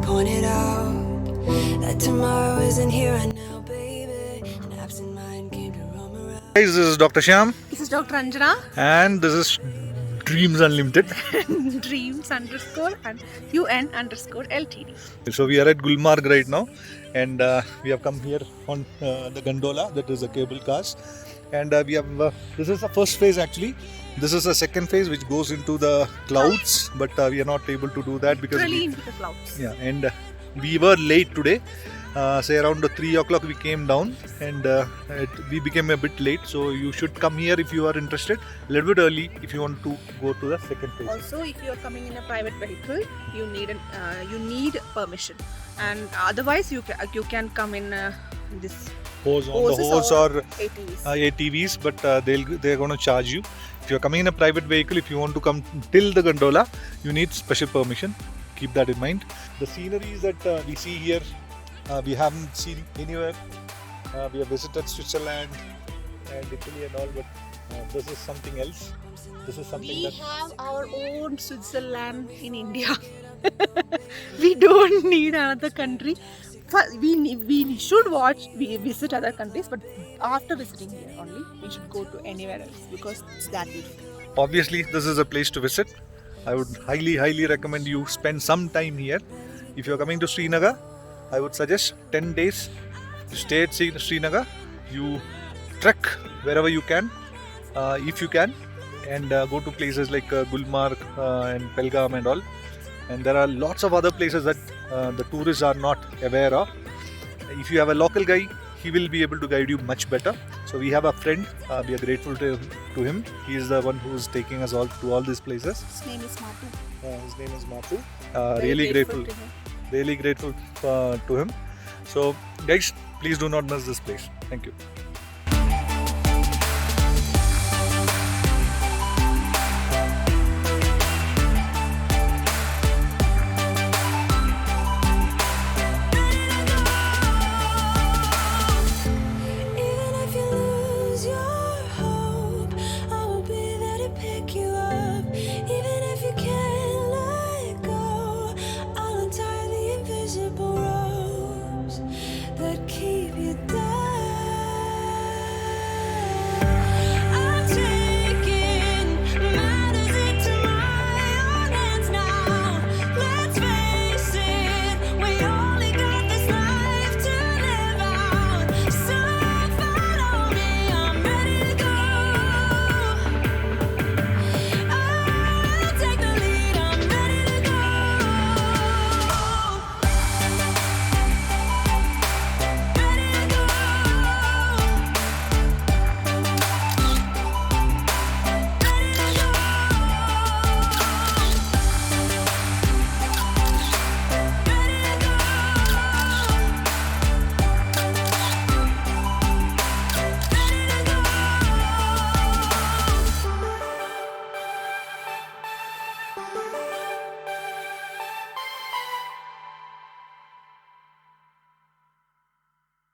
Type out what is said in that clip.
pointed out that tomorrow isn't here and now, baby. An absent mind came to roam around. Guys, this is Dr. Shyam This is Dr. Anjana. and this is Dreams Unlimited. Dreams underscore and UN underscore LTD. So we are at Gulmarg right now, and we have come here on the gondola, that is a cable cars, and we have this is the first phase actually. This is the second phase which goes into the clouds, but we are not able to do that because Really into the clouds. yeah, and we were late today. Say around 3 o'clock we came down, and we became a bit late. So you should come here if you are interested. A little bit early if you want to go to the second phase. Also, if you are coming in a private vehicle, you need permission, and otherwise you can come in this Hose on the hoses hose or ATVs. ATVs, but they're going to charge you. If you're coming in a private vehicle, if you want to come till the gondola, you need special permission. Keep that in mind. The sceneries that we see here, we haven't seen anywhere. We have visited Switzerland and Italy and all, but this is something else. This is something We that have our own Switzerland in India. We don't need another country. We should visit other countries, but after visiting here only, we should go to anywhere else because it's that beautiful. obviously this is a place to visit. I would highly recommend you spend some time here. If you're coming to Srinagar, I would suggest 10 days to stay at Srinagar. You trek wherever you can, if you can, and go to places like Gulmarg and Pelgam and all. And there are lots of other places that the tourists are not aware of. If you have a local guy, he will be able to guide you much better. So we have a friend. We are grateful to him. He is the one who is taking us all to all these places. His name is Matu. His name is Matu. Very Really grateful. to him. Really grateful to him. So guys, please do not miss this place. Thank you. Even if you lose your hope, I will be there to pick you up. Even if you can't let go, I'll untie the invisible ropes that keep you down.